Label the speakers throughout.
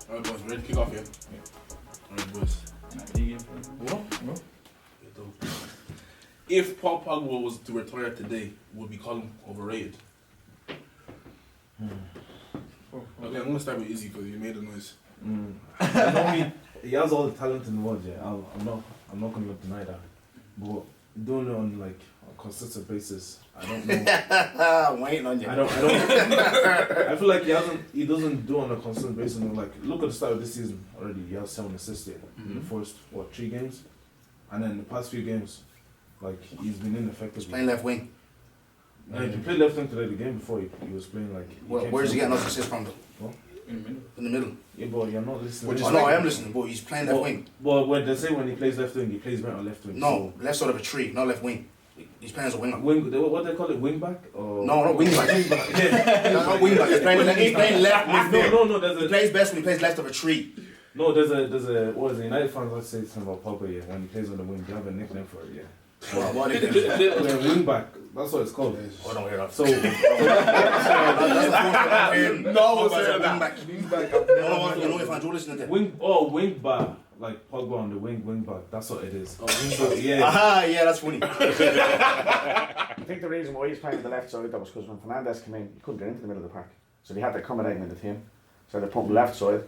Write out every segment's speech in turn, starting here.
Speaker 1: Alright, boys, ready to kick off, yeah? Alright, boys. What? If Paul Pogba was to retire today, would we call him overrated? Okay, I'm gonna start with Izzy because you made a noise.
Speaker 2: I know he has all the talent in the world, yeah. I'm not gonna deny that. But doing it on like a consistent basis, I don't know.
Speaker 3: I'm waiting on you.
Speaker 2: I don't. I feel like he doesn't do it on a consistent basis. Like, look at the start of this season already. He has 7 assists in the first 3 games, and then the past few games, like he's been ineffective.
Speaker 3: He's playing left wing.
Speaker 2: He played left wing today. The game before he was playing like.
Speaker 3: Where's he getting those assists from?
Speaker 2: What?
Speaker 3: In the middle.
Speaker 2: Yeah, but you're not listening.
Speaker 3: I am listening, but he's playing left wing.
Speaker 2: But when they say when he plays left wing, he plays better on left wing.
Speaker 3: No, left side of a tree, not left wing. He's playing as a winger.
Speaker 2: What they call it, wing back? Or
Speaker 3: no, not wing back.
Speaker 2: Yeah.
Speaker 3: That's not wing back. He's playing left midfield.
Speaker 2: No.
Speaker 3: He plays best when he plays left of a tree.
Speaker 2: No, there's a what is it? United fans like to say something about Pogba, yeah. When he plays on the wing, they have a nickname for it, yeah.
Speaker 3: What is it?
Speaker 2: Wing back. That's what it's called.
Speaker 3: I don't hear that.
Speaker 2: So
Speaker 3: that's
Speaker 1: No,
Speaker 3: wing back. You know if I'm listening to
Speaker 2: wing back. Like Pogba on the wing back. That's what it is.
Speaker 1: Oh, wing back.
Speaker 2: Yeah.
Speaker 3: Aha, yeah, that's funny.
Speaker 4: I think the reason why he's playing the left side that was because when Fernandes came in, he couldn't get into the middle of the park. So they had to accommodate him in the team. So they put him left side.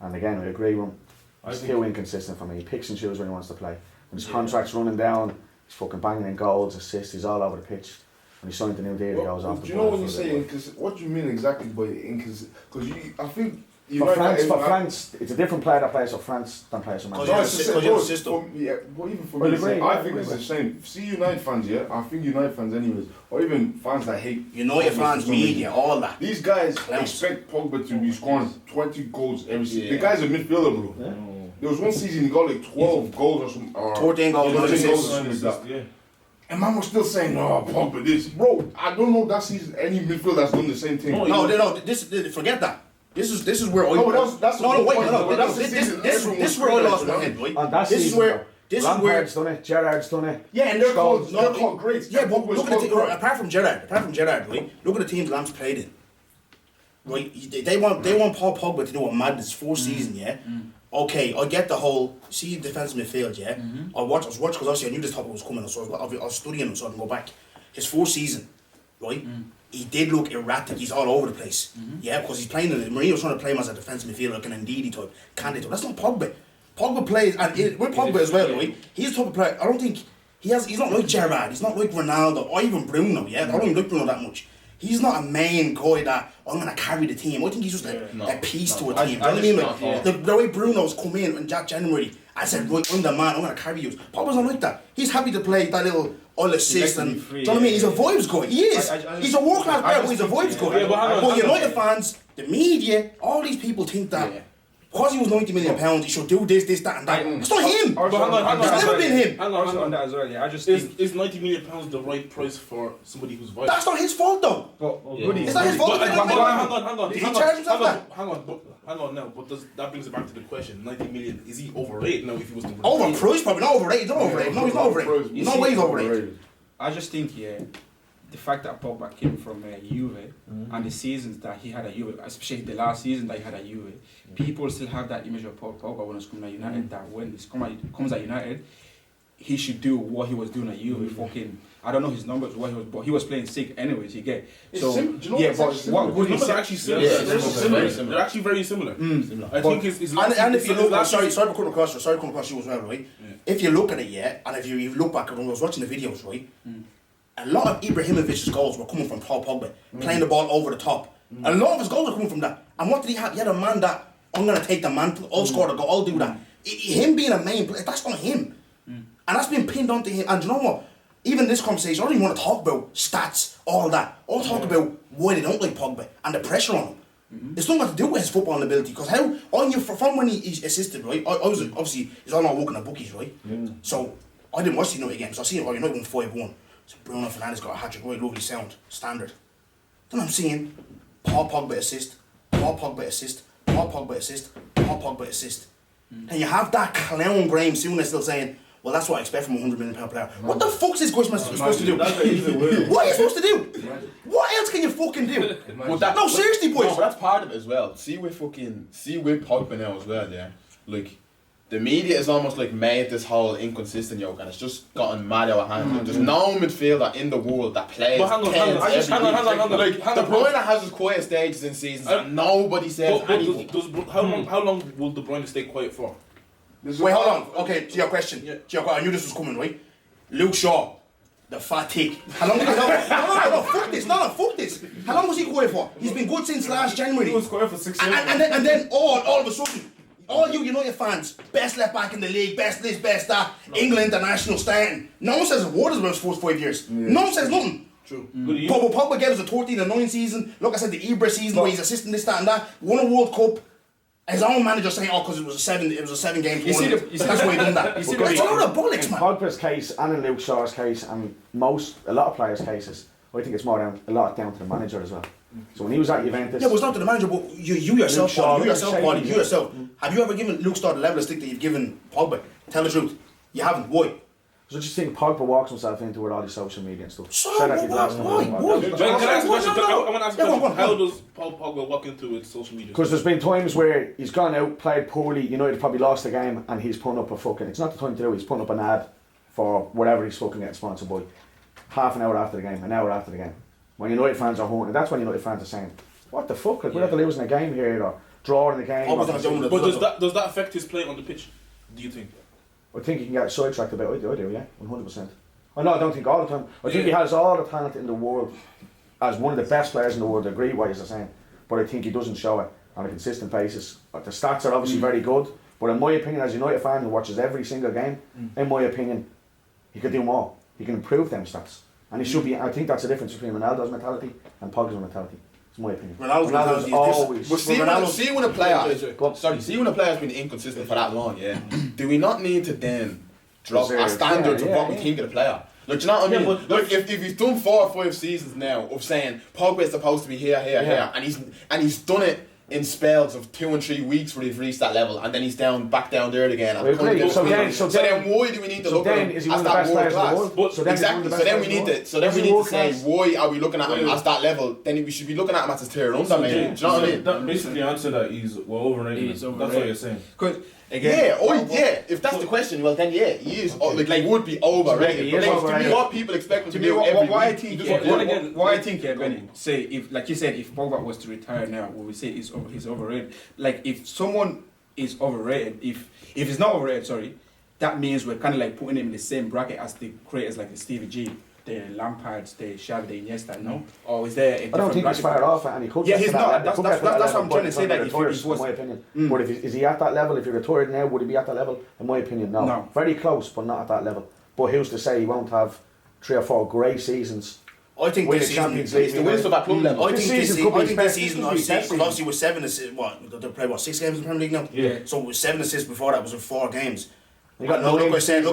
Speaker 4: And again, I agree with him. He's too inconsistent for me. He picks and chooses when he wants to play. When his contract's running down, he's fucking banging in goals, assists, he's all over the pitch. When he signed the new deal, he goes off the ball.
Speaker 5: Do you know when you say what do you mean exactly by inconsistent? Because I think
Speaker 4: for France, it's a different player that plays for France than plays for Man United.
Speaker 5: But even for me, I think it's the same. See United fans, yeah? I think United fans anyways, or even fans that hate
Speaker 3: United fans, media, all that.
Speaker 5: These guys expect Pogba to be scoring 20 goals every season. The guy's a midfielder, bro. Yeah. There was one season he got like 12 goals or something.
Speaker 3: 14 goals,
Speaker 5: 14 goals or something like that. Yeah. And man was still saying, "No, Pogba this." Bro, I don't know that season any midfielder that's done the same thing.
Speaker 3: No, forget that. This is where I
Speaker 5: This
Speaker 3: is where I lost my head, right? This is where
Speaker 4: Lampard's done it, Gerrard's done it.
Speaker 3: Yeah, and they're
Speaker 5: called greats.
Speaker 3: Yeah, but look at the apart from Gerrard, right? Look at the teams Lamp's played in. Right, they want Paul Pogba to do a madness 4 season, yeah. Okay, I get the whole defensive midfield, yeah. I was watching because obviously I knew this topic was coming, so I was studying him so I can go back. His 4th season, right? He did look erratic. He's all over the place, yeah, because he's playing. Mourinho's trying to play him as a defensive midfielder, like an Ndidi type, candidate type. That's not Pogba. Pogba plays, and with Pogba as well, right? He's the type of player. I don't think he's not like Gerrard. He's not like Ronaldo or even Bruno. Yeah, I don't even like Bruno that much. He's not a main guy that I'm gonna carry the team. I think he's just a piece to a team. Do you know what I mean? Like, the way Bruno's come in January and said, "Right, I'm the man. I'm gonna carry you." Pogba's not like that. He's happy to play that little all assist and do you know what I mean? He's a vibes guy. He is. He's a world class player, but he's a vibes guy.
Speaker 1: Yeah,
Speaker 3: but United fans, the media, all these people think that. Because he was £90 million, he should do this, that, and that. It's not him. It's never been him.
Speaker 1: Hang on that as well. Yeah, I just think is £90 million the right price for somebody who's vital?
Speaker 3: That's not his fault though. It's not his fault.
Speaker 1: Hang on.
Speaker 3: Did he charge himself that?
Speaker 1: Hang on now. But that brings it back to the question: 90 million. Is he overrated now? If he was to
Speaker 3: overpriced, probably not overrated. He's not overrated. No, he's not overrated. No way he's overrated.
Speaker 6: I just think the fact that Pogba came from Juve and the seasons that he had at Juve, especially the last season that he had at Juve, people still have that image of Pogba when he's coming at United, that when he comes at United, he should do what he was doing at Juve. Fucking, I don't know his numbers, but he was playing sick anyways, you get. So, what would he say?
Speaker 1: Actually similar. They're actually very similar. I think it's
Speaker 3: and if you look, sorry to come across you as well, right? If you look at it, and if you look back, when I was watching the videos, right? A lot of Ibrahimovic's goals were coming from Paul Pogba, playing the ball over the top. A lot of his goals were coming from that. And what did he have? He had a man that, I'm going to take the mantle, I'll score the goal, I'll do that. Him being a main player, that's not him. And that's been pinned onto him. And you know what? Even this conversation, I don't even want to talk about stats, all that. I'll talk about why they don't like Pogba and the pressure on him. It's nothing to do with his footballing ability. Because from when he assisted, right? I was obviously, he's all not working at bookies, right? So I didn't watch the United game, so I seen it, United won 5-1. So Bruno Fernandes got a hat-trick, right, lovely sound, standard. Then I'm seeing Paul Pogba assist, Paul Pogba assist, Paul Pogba assist, Paul Pogba assist. And you have that clown Graham Souness still saying, well, that's what I expect from a £100 million player. What the fuck's this guy supposed to do?
Speaker 2: That's what he's aware of.
Speaker 3: What are you supposed to do? What else can you fucking do? No, seriously, boys.
Speaker 7: No, but that's part of it as well. See with Pogba now as well, yeah. Like, the media is almost like made this whole inconsistent yoke, and it's just gotten mad out of hand. Like, there's no midfielder in the world that plays.
Speaker 1: But hang on.
Speaker 7: Like, De Bruyne has his quiet stages in seasons, and nobody says anything.
Speaker 1: How long will De Bruyne stay quiet for?
Speaker 3: Wait, hold on. Okay, to your question.
Speaker 1: Yeah.
Speaker 3: To your question, I knew this was coming, right? Luke Shaw, the fat tick. How long? No, fuck this. No, fuck this. How long was he quiet for? He's been good since last January.
Speaker 2: He was quiet for 6 years.
Speaker 3: And then all of a sudden, all you United fans, best left back in the league, best this, best that, England international starting. No one says a word about his first 5 years. No one says nothing.
Speaker 1: True.
Speaker 3: Pogba gave us a 13 and 9 season. Look, I said the Ibra season where he's assisting this, that, and that. Won a World Cup. His own manager saying, "Oh, because it was a 7 game tournament." That's why he done that. It's a lot of bollocks,
Speaker 4: In
Speaker 3: man.
Speaker 4: Pogba's case and in Luke Shaw's case and a lot of players' cases, I think it's a lot down to the manager as well. So when he was at Juventus,
Speaker 3: Yeah, but it's not to the manager, but you yourself,
Speaker 4: Luke Shaw,
Speaker 3: Paddy, you yourself. Have you ever given Luke Shaw the level of stick that you've given Pogba? Tell the truth. You haven't. Why?
Speaker 4: so I just think Pogba walks himself into it all the social media and stuff.
Speaker 3: So,
Speaker 4: Said that he'd last
Speaker 3: why?
Speaker 4: time.
Speaker 3: Why?
Speaker 1: Can I ask a question? I want to ask a
Speaker 3: Yeah, go
Speaker 1: question.
Speaker 3: on.
Speaker 1: How does Paul Pogba walk into it social media?
Speaker 4: Because there's been times where he's gone out, played poorly, United probably lost the game, and he's putting up a fucking. It's not the time to do it. He's putting up an ad for whatever he's fucking getting sponsored by. Half an hour after the game, an hour after the game. When United fans are haunted, that's when United fans are saying, "What the fuck? Like, we're not losing a game here or drawing the game."
Speaker 3: Pogba's not doing it.
Speaker 1: But does that affect his play on the pitch? Do you think?
Speaker 4: I think he can get sidetracked about it. I do, yeah, 100%. I don't think all the time. I think he has all the talent in the world as one of the best players in the world. I agree what you're saying, but I think he doesn't show it on a consistent basis. The stats are obviously very good, but in my opinion, as a United fan who watches every single game, in my opinion, he could do more. He can improve them stats, and he should be. I think that's the difference between Ronaldo's mentality and Pogba's mentality. It's my opinion.
Speaker 3: Ronaldo's
Speaker 4: always.
Speaker 7: But see when a player's been inconsistent for that long, yeah. Do we not need to then drop our standards of what we think of the player? Like, do you know what I mean? Like, if he's done 4 or 5 seasons now of saying Pogba is supposed to be here, and he's done it in spells of 2 and 3 weeks where he's reached that level, and then he's back down there again. And
Speaker 4: So
Speaker 7: then why do we need to look at him
Speaker 4: as
Speaker 7: that world class?
Speaker 4: Exactly.
Speaker 7: So then we need to say, why are we looking at him as that level? Then we should be looking at him as his tier under, maybe. Do you know what I mean?
Speaker 2: That basically answer that we're overrated. That's what you're saying.
Speaker 7: If that's the question, well then he is like would be overrated.
Speaker 4: He is
Speaker 7: But
Speaker 4: overrated.
Speaker 7: to me, what people expect him to
Speaker 6: To me,
Speaker 7: do every
Speaker 6: why I
Speaker 7: week.
Speaker 6: think, why I think, Benny, say if, like you said, if Pogba was to retire now, we would say he's overrated. Like if someone is overrated, if he's not overrated, sorry, that means we're kind of like putting him in the same bracket as the creators like the Stevie G, the Lampards, the Xavi, the Iniesta, no? Or is there a different
Speaker 4: I don't think he's
Speaker 6: bracket?
Speaker 4: far off, and he could.
Speaker 6: Yeah,
Speaker 4: get
Speaker 6: he's
Speaker 4: to
Speaker 6: not.
Speaker 4: that level.
Speaker 6: That's what I'm trying to say.
Speaker 4: But
Speaker 6: That
Speaker 4: if
Speaker 6: if he was,
Speaker 4: in my opinion, but is he at that level? If he retired now, would he be at that level? In my opinion, no.
Speaker 6: No.
Speaker 4: Very close, but not at that level. But who's to say he won't have 3 or 4 great seasons?
Speaker 3: I think
Speaker 4: Win
Speaker 3: this
Speaker 4: the
Speaker 3: season,
Speaker 4: Champions League.
Speaker 7: It's the win stuff at club level.
Speaker 3: I think
Speaker 4: This
Speaker 3: this
Speaker 4: season
Speaker 3: season,
Speaker 4: could be
Speaker 3: I think
Speaker 4: his
Speaker 3: this
Speaker 4: best-
Speaker 3: season,
Speaker 4: this could be his best season.
Speaker 3: obviously with 7 assists, they played 6 games in the Premier League now?
Speaker 6: Yeah.
Speaker 3: So with 7 assists before that was in 4 games.
Speaker 4: He got
Speaker 3: No,
Speaker 4: 9.
Speaker 3: look, I said,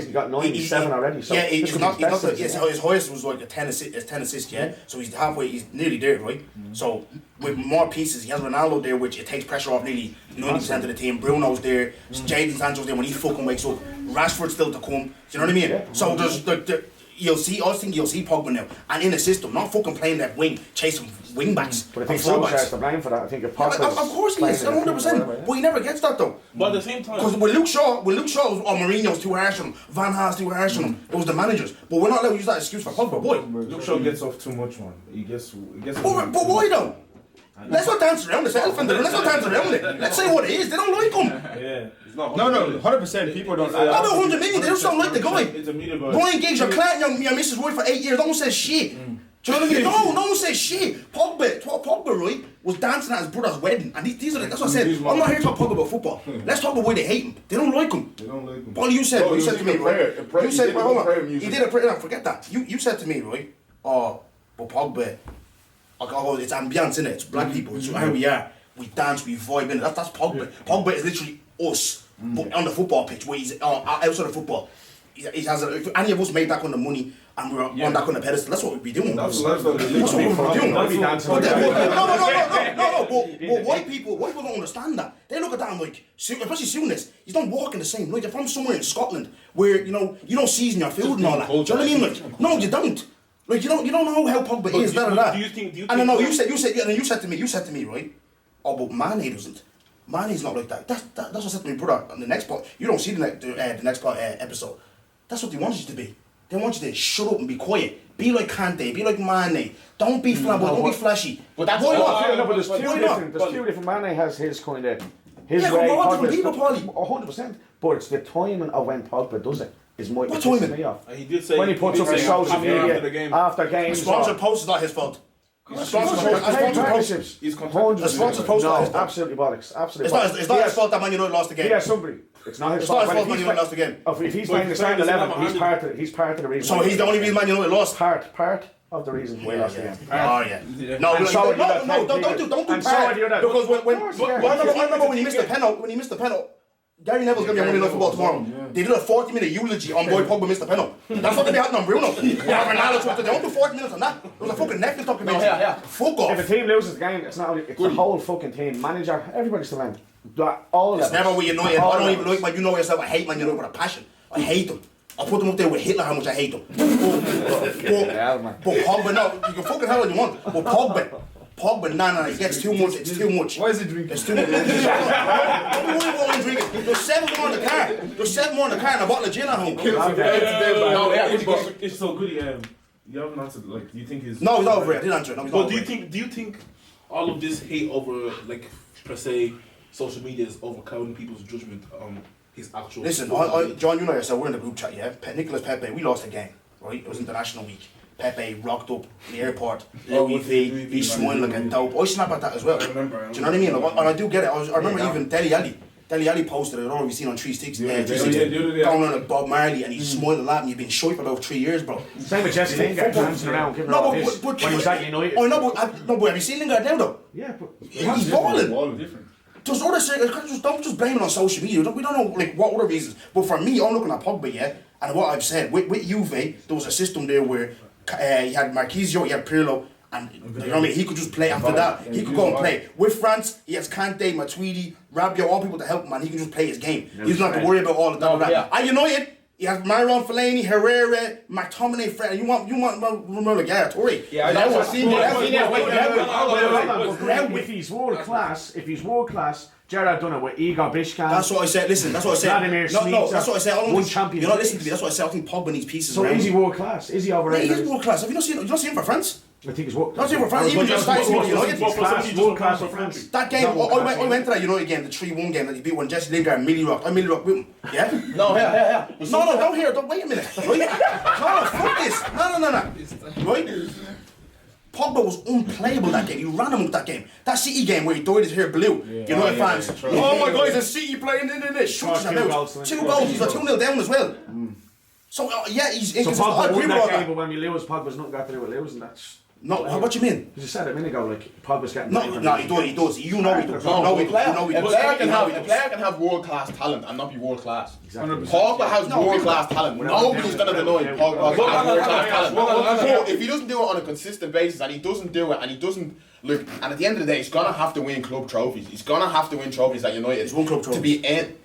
Speaker 4: He got 9,
Speaker 3: he-
Speaker 4: 7 already. So
Speaker 3: yeah,
Speaker 4: this
Speaker 3: he's
Speaker 4: could be
Speaker 3: not,
Speaker 4: his best
Speaker 3: his
Speaker 4: season.
Speaker 3: highest was like a 10 assists, yeah? So he's halfway, he's nearly there, right? So with more pieces, he has Ronaldo there, which it takes pressure off nearly 90% of the team. Bruno's there, Jadon Sancho's there when he fucking wakes up. Rashford's still to come, do you know what I mean? So there's, I think you'll see Pogba now, and in a system, not fucking playing that wing, chasing wing backs.
Speaker 4: But I think
Speaker 3: and fullbacks.
Speaker 4: Solskjaer's to blame for that. I think if
Speaker 3: Yeah,
Speaker 4: Pogba's
Speaker 3: of course he is,
Speaker 4: playing in the team,
Speaker 3: 100%. But he never gets that though.
Speaker 1: But at the same time,
Speaker 3: Because with Luke Shaw, Mourinho's too harsh on him, Van Gaal's too harsh on him. It was the managers. But we're not allowed to use that excuse for Pogba, boy.
Speaker 2: Luke Shaw gets off too much, man. He gets.
Speaker 3: But why though? Let's not dance around this elephant. Let's not dance around it. Let's say what it is. They don't like him.
Speaker 2: Yeah.
Speaker 6: No, 100%. People don't.
Speaker 3: About 100 million, they just don't like the guy.
Speaker 2: It's a media buzz.
Speaker 3: Brian Giggs, you're clatting your missus right for 8 years. No one says shit. Do you know what I mean? No one says shit. Pogba, right, was dancing at his brother's wedding. And these are that's what I said. I'm not here to talk Pogba about football. Let's talk about why they hate him. They don't like him.
Speaker 5: They don't like him.
Speaker 3: Paul, you said to me, right? You said,
Speaker 5: well,
Speaker 3: hold on. He did a prayer. No, forget that. You said to me, right? Oh, but Pogba, it's ambiance, innit? It's black people. It's how we are. We dance, we vibe, innit? That's Pogba. Pogba is literally us, but on the football pitch, where he's outside of football. he has if any of us made that kind of money and we're on that kind of pedestal, that's what we'd be doing.
Speaker 2: That's the lifestyle they live.
Speaker 3: That's what we're doing.
Speaker 4: Don't be dancing.
Speaker 3: But white people don't understand that. They look at that and like, especially Souness, you don't walk in the same. Like, you're from somewhere in Scotland where you don't season your food and all that. Do you know what I mean? Like, no, you don't. Like, you don't know how Pogba is.
Speaker 1: Do you think?
Speaker 3: And then you said to me, right? Oh, but Mane doesn't. Mane's not like that. That's what I said to my brother on the next part. You don't see the next part episode. That's what they want you to be. They want you to shut up and be quiet. Be like Kante. Be like Mane. Don't be flamboyant. Don't be flashy.
Speaker 7: But that's
Speaker 3: why
Speaker 7: all.
Speaker 3: not?
Speaker 4: But there's two different. Mane has his kind of his
Speaker 3: Yeah,
Speaker 4: way.
Speaker 3: but what
Speaker 4: Pogba's-
Speaker 3: people, Paulie?
Speaker 4: 100%. But it's the timing of when Pogba does it is my
Speaker 3: What
Speaker 4: it pisses
Speaker 3: timing?
Speaker 4: me off.
Speaker 2: He did say
Speaker 4: When he puts up his social
Speaker 2: after
Speaker 4: media
Speaker 2: the game.
Speaker 4: after games.
Speaker 3: Sponsored post is not his fault.
Speaker 4: Partnerships.
Speaker 2: He's
Speaker 4: 100%.
Speaker 3: sponsored post
Speaker 4: No,
Speaker 3: is not-
Speaker 4: absolutely bollocks. Absolutely.
Speaker 3: It's not his fault that Man United lost the game.
Speaker 4: Yeah, somebody. It's not his
Speaker 3: It's not
Speaker 4: fault.
Speaker 3: his fault Man United lost the game.
Speaker 4: If he's playing the starting 11, he's part of the reason.
Speaker 3: So he's the only reason Man United lost.
Speaker 4: Part of the reason we lost the game.
Speaker 3: Oh yeah. No,
Speaker 4: And so
Speaker 3: don't do
Speaker 4: and so
Speaker 3: bad.
Speaker 4: do you that.
Speaker 3: Because when
Speaker 4: Of course, yeah.
Speaker 3: I remember when he missed the penalty. Gary Neville's gonna be on Monday Night Football tomorrow. They did a 40-minute eulogy on boy Pogba missed the penalty. That's what they be having on Bruno. Yeah, Ronaldo. They don't do 40 minutes on that. There was a fucking Netflix documentary. Fuck off.
Speaker 4: If a team loses the game, it's not only it's the whole fucking team, manager, everybody's to blame. All
Speaker 3: It's
Speaker 4: of
Speaker 3: never
Speaker 4: it.
Speaker 3: with United. I don't even like Man. You know yourself. I hate Man United with a passion. I hate them. I put them up there with Hitler. How much I hate them. But Pogba, no, you can fucking hell what you want. But Pogba, nah, it gets too much. It's too much.
Speaker 5: Why is he drinking?
Speaker 3: It's too much. Don't be worried about him drinking. There's 7 more in the car. There's 7 more in the car and a bottle of gin at home.
Speaker 7: No, yeah,
Speaker 2: It's so good. You haven't answered. Like, do you think he's?
Speaker 3: No, he's not over it. I didn't answer it. No, he's not
Speaker 1: But
Speaker 3: over it.
Speaker 1: do you think all of this hate over, like, per se, social media is overcrowding people's judgment on his actual?
Speaker 3: Listen, John, you know yourself. We're in the group chat, yeah. Nicolas Pepe, we lost a game, right? It was international week. Pepe rocked up in the airport. Louis V, he's smiling like a dope. I snap at that as well.
Speaker 1: I remember.
Speaker 3: Do you know what I mean? And I do get it. I remember even Dele Alli posted it. I don't know if you've seen on 360. Going on at Bob Marley and he's smiling at me. You've been shy for about 3 years, bro.
Speaker 4: Same with Jesse Lingard dancing around, giving
Speaker 3: No,
Speaker 4: all
Speaker 3: but-
Speaker 4: this
Speaker 3: but-
Speaker 4: when he was at United.
Speaker 3: I know, but have you seen Lingard now though?
Speaker 4: Yeah, but
Speaker 3: He's balling.
Speaker 5: Different.
Speaker 3: There's other circles, don't just blame it on social media. We don't know like what other reasons. But for me, I'm looking at Pogba, yeah, and what I've said with Juve, there was a system there where he had Marquisio, he had Pirlo, and you know what I mean. He could just play after that. He could go and play with France. He has Kante, Matuidi, Rabiot, all people to help him, and he can just play his game. He doesn't have to worry about all of that. At United, he has Myron Fellaini, Herrera, McTominay, Fred. You want Romelu Garatory?
Speaker 6: Yeah, that's what
Speaker 4: if he's world class, Gerard done it with Igor Bishkan.
Speaker 3: That's what I said. Listen, that's what I said.
Speaker 4: Vladimir
Speaker 3: No, that's what I said.
Speaker 4: One champion.
Speaker 3: You're not listening to me. That's what I said. I think Pogba needs pieces.
Speaker 4: So
Speaker 3: around
Speaker 4: is he
Speaker 3: him.
Speaker 4: world class? Is he
Speaker 3: Yeah,
Speaker 4: overrated?
Speaker 3: he is world class. Have you not seen? You not seen him for France?
Speaker 4: I think he's world
Speaker 3: Not seen him for France. Even just started with United.
Speaker 4: World class for France.
Speaker 3: That game, I went to that United game, the 3-1 game that he beat when Jesse Lingard and Millie rocked. I Millie rocked with him. Yeah?
Speaker 7: No, yeah.
Speaker 3: No, don't hear it. Don't wait a minute. Right? No, fuck this. No. Right? Pogba was unplayable that game. You ran him up that game. That City game where he dyed his hair blue. United fans. Oh my God, he's a City playing in this. Shuts them out. 2 goals. He's a 2-0 down as well. So yeah, he's
Speaker 4: So
Speaker 3: inconsistent. I
Speaker 4: Pogba
Speaker 3: agree
Speaker 4: won
Speaker 3: with all
Speaker 4: that game,
Speaker 3: that.
Speaker 4: but when we lose, Pogba's nothing got to do with losing. That's
Speaker 3: No, what do you mean?
Speaker 4: you said it a minute ago. Like Pogba's getting
Speaker 3: No, he does. You know he does.
Speaker 7: No,
Speaker 3: he
Speaker 7: a player
Speaker 3: does.
Speaker 7: can have world class talent and not be world class.
Speaker 4: Exactly.
Speaker 7: Pogba has world class talent. Nobody's gonna deny Pogba has world class talent. But if he doesn't do it on a consistent basis and he doesn't do it and he doesn't look, and at the end of the day, he's gonna have to win club trophies. He's gonna have to win trophies at United.
Speaker 3: He's won club
Speaker 7: to be in.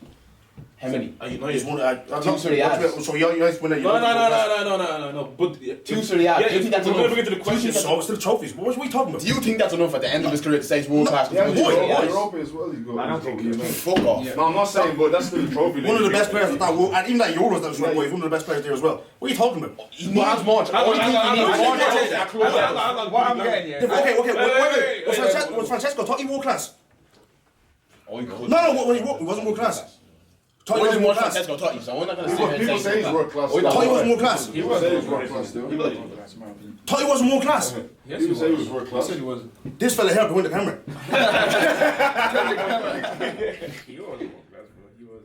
Speaker 7: How many?
Speaker 3: He's won.
Speaker 7: Two Serie A's.
Speaker 3: So you guys win a
Speaker 1: No. But
Speaker 7: Two Serie A's. Do you think that's
Speaker 1: we're
Speaker 7: enough?
Speaker 1: gonna get to the question.
Speaker 3: So still trophies. What are we talking about?
Speaker 7: Do you think that's enough at the end of his career to say he's world class?
Speaker 5: Yeah,
Speaker 3: Boy,
Speaker 5: Europa as well. He's got.
Speaker 4: I don't think
Speaker 7: Fuck off.
Speaker 5: No, I'm not saying, but that's still a trophy.
Speaker 3: One of the best players at that World, and even that Euros that was right, he's one of the best players there as well. What are you talking about?
Speaker 7: He needs more. Only thing he needs more trophies at club level.
Speaker 6: What I'm getting, yeah.
Speaker 3: Okay. Was Francesco Totti world class? No, he wasn't world class.
Speaker 7: I
Speaker 3: Totti wasn't world class.
Speaker 7: Francesco Totti, so I'm not gonna say
Speaker 5: People say he's world class.
Speaker 3: Totti wasn't world class.
Speaker 5: He was say he's world class too.
Speaker 3: Totti wasn't world class.
Speaker 5: People say he was world class.
Speaker 6: He was.
Speaker 3: This fella here can win the camera.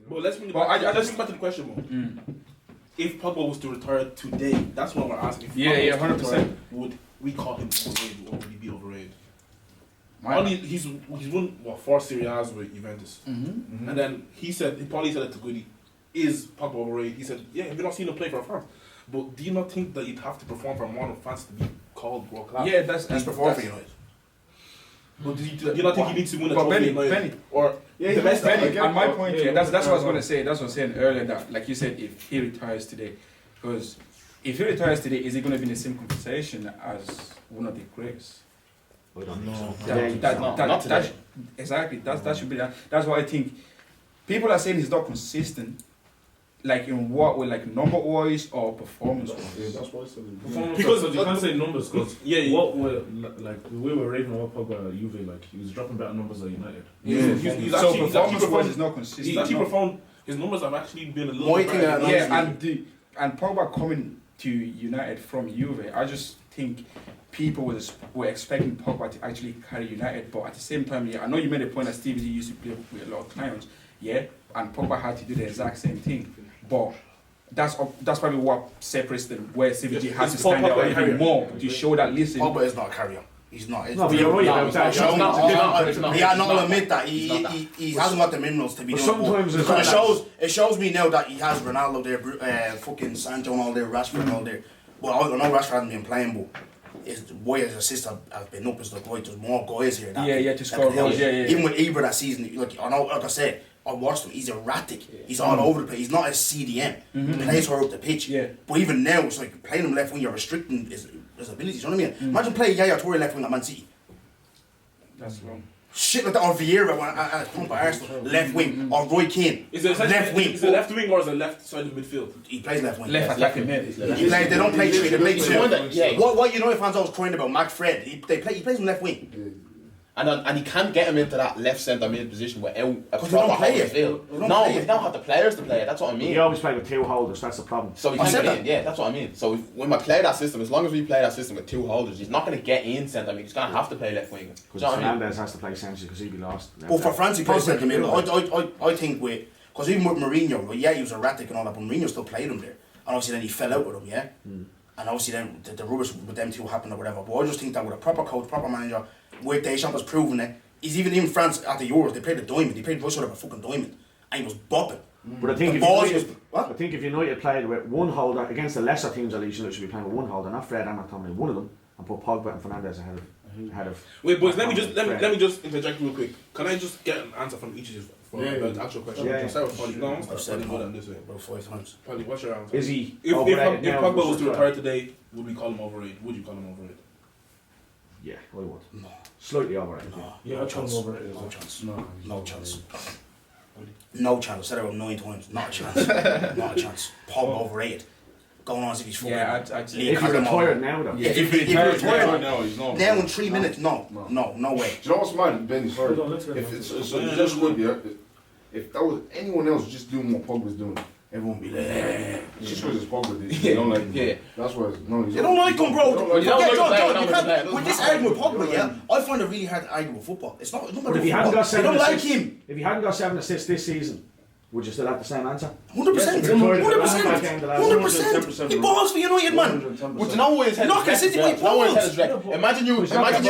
Speaker 1: But let's bring back to the question more. If Pogba was to retire today, that's what we're asking. If Pogba was to
Speaker 6: 100%.
Speaker 1: retire, would we call him overrated or would he be overrated? Only he's won 4 Serie A's with Juventus, and then he probably said it to Goody. is Pogba overrated? He said, yeah, we've not seen him play for France. But do you not think that you'd have to perform for modern fans to be called world class?
Speaker 6: Yeah, that's
Speaker 3: perform for United.
Speaker 1: But do you not think you need to win a
Speaker 6: But
Speaker 1: trophy?
Speaker 6: Benny,
Speaker 1: Or
Speaker 5: Yeah,
Speaker 6: Benny, and my point, that's what I was
Speaker 2: going
Speaker 6: gonna say. That's what I was saying earlier. That, like you said, if he retires today, because if he retires today, is he gonna be in the same conversation as one of the greats?
Speaker 2: I don't know.
Speaker 6: Exactly. That should be that. That's why I think people are saying he's not consistent. Like in what way, like number wise or performance wise.
Speaker 2: Yeah, that's what I said.
Speaker 1: Because
Speaker 2: you can't say numbers because
Speaker 1: yeah.
Speaker 2: what were like we were raving about Pogba at Juve, like he was dropping better numbers at United.
Speaker 1: He's
Speaker 6: So
Speaker 1: actually
Speaker 6: performance wise
Speaker 1: performed.
Speaker 6: is not consistent.
Speaker 1: He's actually performed. His numbers have actually been a little
Speaker 3: My
Speaker 1: bit
Speaker 3: thing
Speaker 1: better.
Speaker 3: that
Speaker 6: And Pogba coming to United from Juve, I just think people were expecting Pogba to actually carry United, but at the same time, yeah, I know you made a point that Stevie G used to play with a lot of clients, yeah, and Pogba had to do the exact same thing, but that's probably what separates them, where Stevie G has to stand out even more to show that, listen,
Speaker 3: Pogba is not a carrier. He's not.
Speaker 2: No, but you're right about that.
Speaker 3: I'll admit that he hasn't got the minerals to be
Speaker 2: But
Speaker 3: doing
Speaker 2: sometimes
Speaker 3: it.
Speaker 2: it's
Speaker 3: Because
Speaker 2: like
Speaker 3: it shows me now that he has Ronaldo there, fucking Sancho and all there, Rashford and all there. Well, I know Rashford hasn't been playing, but his boy as assist have been up as the boy. There's more guys here.
Speaker 6: to score goals,
Speaker 3: Even with Ibra that season, like I said, I watched him. He's erratic. He's all over the place. He's not a CDM. He plays her up the pitch.
Speaker 6: Yeah.
Speaker 3: But even now, it's like playing him left wing. You're restricting his abilities. You know what I mean? Imagine playing Yaya Toure left wing at Man City.
Speaker 6: that's wrong.
Speaker 3: Shit like that, or Vieira at Pump at Arsenal, left wing, or Roy Keane,
Speaker 1: Is it
Speaker 3: left wing.
Speaker 1: Is it left wing or is it left side of midfield?
Speaker 3: He plays left wing.
Speaker 6: Left attacking mid.
Speaker 3: They don't play three. They play two.
Speaker 7: Yeah.
Speaker 3: What United fans always crying about Mac Fred? He plays in left wing.
Speaker 7: And he can't get him into that left centre mid position without a
Speaker 3: 'Cause they don't
Speaker 7: proper
Speaker 3: play it.
Speaker 7: field.
Speaker 3: They don't
Speaker 7: No,
Speaker 3: play
Speaker 7: but
Speaker 3: it.
Speaker 7: they don't have the players to play it. That's what I mean.
Speaker 4: You always play with two holders, that's the problem.
Speaker 7: So he
Speaker 3: I
Speaker 7: can't
Speaker 3: said
Speaker 7: get
Speaker 3: that.
Speaker 7: in. Yeah, that's what I mean. So when we play that system, as long as we play that system with two holders, he's not going to get in centre mid. He's going to have to play left wing. Do you
Speaker 4: Because
Speaker 7: know what I mean?
Speaker 4: Fernandez has to play centre because he'd be lost.
Speaker 3: But for France, he plays centre middle. I think because even with Mourinho, yeah, he was erratic and all that, but Mourinho still played him there. And obviously then he fell out with him, yeah. And obviously then the rubbish with them two happened or whatever. But I just think that with a proper coach, proper manager, where Deschamps has proven it. He's even France at the Euros, they played a diamond. He played sort of a fucking diamond. And he was bopping.
Speaker 4: But I think,
Speaker 3: The
Speaker 4: if
Speaker 3: balls
Speaker 4: United,
Speaker 3: was- what?
Speaker 4: I think if United played with one holder against the lesser teams, at least you should be playing with one holder, not Fred and McTominay, one of them, and put Pogba and Fernandez ahead of.
Speaker 1: Wait, boys, let me
Speaker 4: Fred.
Speaker 1: just interject real quick. Can I just get an answer from each of you for the actual question?
Speaker 4: Yeah.
Speaker 1: Start with Polly. No,
Speaker 3: I've
Speaker 1: start
Speaker 3: said
Speaker 1: with
Speaker 3: it
Speaker 1: Polly on this way.
Speaker 3: about 5 times.
Speaker 1: Polly, what's your answer?
Speaker 4: Is he
Speaker 1: If
Speaker 4: overrated now?
Speaker 1: Pogba was to retire today, would we call him overrated? Would you call him overrated?
Speaker 4: Yeah, I would.
Speaker 3: No.
Speaker 4: Slightly overrated.
Speaker 3: No.
Speaker 2: Yeah,
Speaker 3: No
Speaker 2: I can't
Speaker 3: chance.
Speaker 2: over it.
Speaker 3: No chance.
Speaker 2: No,
Speaker 3: No chance. No chance. I said it about 9 times. Not a chance. Not a chance. Pogba overrated. Going on as if he's fucking.
Speaker 6: Yeah, I'd say.
Speaker 3: League
Speaker 4: If he
Speaker 3: Carling
Speaker 4: retired
Speaker 3: over.
Speaker 4: now, though.
Speaker 6: Yeah,
Speaker 3: If he retired
Speaker 5: Right now, he's not.
Speaker 3: now in 3 minutes, no way.
Speaker 5: Do you know what's mad, Benny? Sorry.
Speaker 2: Hold on, let's get
Speaker 5: If
Speaker 2: back
Speaker 5: it's
Speaker 2: to
Speaker 5: so you just look, yeah. If that was anyone else just doing what Pogba's doing, everyone would be like, it's just because it's Pogba. They don't like him.
Speaker 7: Yeah.
Speaker 5: That's why. No,
Speaker 3: They don't like him, bro.
Speaker 7: Well, you don't like the player,
Speaker 3: John,
Speaker 7: you
Speaker 3: you
Speaker 7: don't like the player,
Speaker 3: can't. With this argument with Pogba, yeah, I find it really hard to argue with football. It's not
Speaker 4: But
Speaker 3: about
Speaker 4: if he hadn't
Speaker 3: football.
Speaker 4: got
Speaker 3: They
Speaker 4: 7
Speaker 3: don't like
Speaker 4: assists,
Speaker 3: him.
Speaker 4: if he hadn't got 7 assists this season, would you still have the same answer?
Speaker 3: 100%.
Speaker 4: Yes,
Speaker 3: 100%. He balls for United, man.
Speaker 7: But you know what his head
Speaker 3: Not
Speaker 7: is
Speaker 3: consistent
Speaker 7: wrecked?
Speaker 3: with
Speaker 7: You know what his head
Speaker 3: balls.
Speaker 7: is wrecked? Imagine you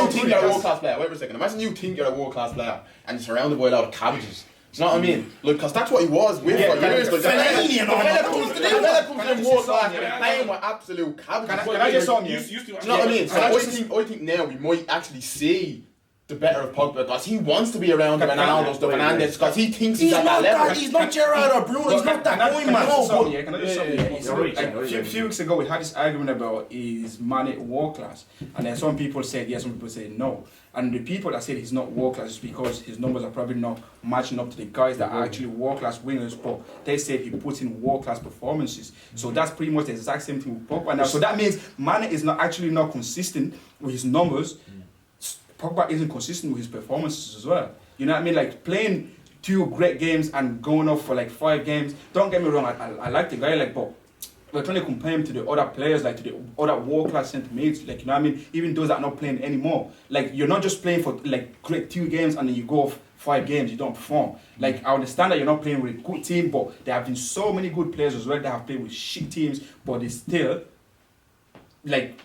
Speaker 7: think you're a world class player. Wait for a second. Imagine you think you're a world class player and you're surrounded by a lot of cabbages. Do you know what I mean? Like, because that's what he was with for years. Like, the
Speaker 3: Fellaini and all that.
Speaker 7: fella comes in world class and playing with absolute cabbages.
Speaker 6: Can I just say something?
Speaker 7: Do you know what I mean? So I think now we might actually see the better of Pogba because he wants to be around the Ronaldos, the Fernandes, because he thinks he's
Speaker 3: He's
Speaker 7: at
Speaker 3: not
Speaker 7: that level.
Speaker 3: that. He's not Gerrard or Bruno. He's not that going, man.
Speaker 6: Can I just say something?
Speaker 4: You're right,
Speaker 6: Like,
Speaker 4: you're right.
Speaker 6: a few weeks ago, we had this argument about is Mane world class, and then some people said yes, some people said no. And the people that said he's not world class is because his numbers are probably not matching up to the guys that are actually world class winners. But they said he puts in world class performances. So that's pretty much the exact same thing with Pogba now. So that means Mane is not consistent with his numbers. Pogba isn't consistent with his performances as well. You know what I mean? Like playing 2 great games and going off for like 5 games. Don't get me wrong, I like the guy, like, but we're trying to compare him to the other players, like to the other world class centre mids, like, you know what I mean? Even those that are not playing anymore. Like, you're not just playing for like great 2 games and then you go off 5 games, you don't perform. Like, I understand that you're not playing with a good team, but there have been so many good players as well that have played with shit teams, but they still like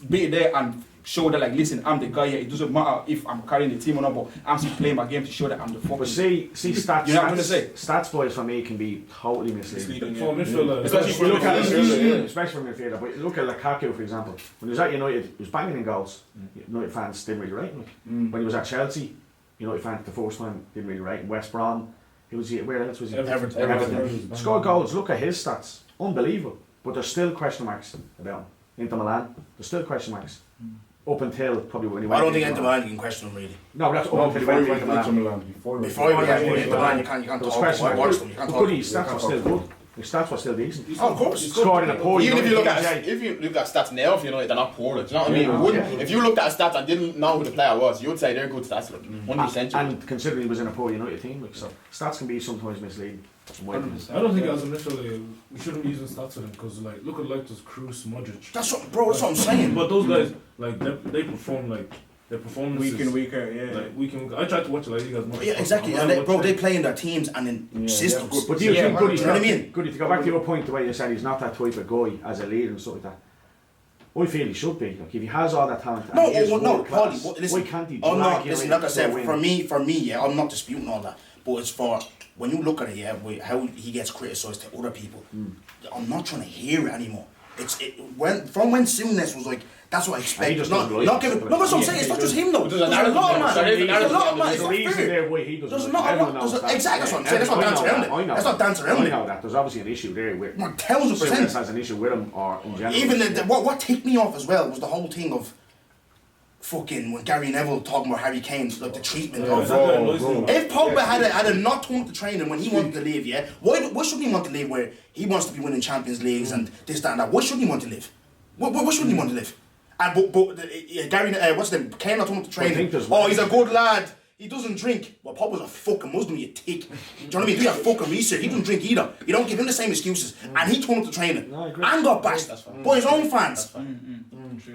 Speaker 6: be there and show that, like, listen, I'm the guy here. It doesn't matter if I'm carrying the team or not, but I'm still playing my game to show that I'm the fucking.
Speaker 4: But see, stats.
Speaker 6: You know what I'm gonna say?
Speaker 4: Stats boys for me can be totally misleading.
Speaker 1: For midfielder,
Speaker 4: Especially if you look at especially for midfielder. But look at Lukaku, for example. When he was at United, he was banging in goals. United fans didn't really rate him. When he was at Chelsea, United fans the first time didn't really rate him. West Brom, where else was he? Everton. Scored goals. Look at his stats, unbelievable. But there's still question marks about him. Inter Milan, there's still question marks. Up until probably when he went.
Speaker 3: I don't think Inter Milan you can question him really.
Speaker 4: No, that's up until he went to Inter Milan.
Speaker 3: Before he went to Inter Milan, you can't talk about watch them. You can't talk.
Speaker 4: His stats were still good. His stats were still decent.
Speaker 3: Oh, of course.
Speaker 4: Scored in a poor.
Speaker 7: Even if you look at stats now, if you know they're not poor. Do you know what I mean? If you looked at stats and didn't know who the player was, you'd say they're good stats. 100%.
Speaker 4: And considering he was in a poor United team, so stats can be sometimes misleading.
Speaker 2: I don't think as a midfielder we shouldn't be using stats with him because look at those Kroos, Modric.
Speaker 3: That's what I'm saying.
Speaker 2: But those guys they perform their performances
Speaker 6: Week in, week out, yeah.
Speaker 2: Like week in, week. I tried to watch La Liga as much.
Speaker 3: Yeah, exactly. And they play in their teams and in systems.
Speaker 4: But do you think Goody's
Speaker 3: you know what I mean?
Speaker 4: Goody, to go back to your point, the way you said he's not that type of guy as a leader and stuff like that. I feel he should be. Like if he has all that talent, and he is world class,
Speaker 3: listen,
Speaker 4: why can't he?
Speaker 3: Listen, like I said, for me, yeah, I'm not disputing all that. But it's for when you look at it, yeah, how he gets criticised to other people. I'm not trying to hear it anymore. When Souness was like, that's what I expect.
Speaker 4: That's
Speaker 3: what I'm saying. It's not just him though. There's a lot of man. There's a lot of man. It's not fair. There's not a lot. Exactly. That's what I'm saying. Let's not dance around it. Let's not dance around it.
Speaker 4: I know that. There's obviously an issue there with.
Speaker 3: 1000%.
Speaker 4: Souness has an issue with him, or in general.
Speaker 3: Even what ticked me off as well was the whole thing of fucking when Gary Neville talking about Harry Kane, like the treatment of. If Pogba had not turned to training when he wanted to leave, yeah, why shouldn't he want to leave where he wants to be winning Champions Leagues and this, that, and that? Why shouldn't he want to live? Why shouldn't he want to live? And but Gary, what's his name? Kane not turned to training. Oh, he's a good lad. He doesn't drink. Well, Pogba's a fucking Muslim, you tick. Do you know what I mean? Do your fucking research. He doesn't drink either. You don't give him the same excuses. And he turned up to training. And got bashed by his own fans.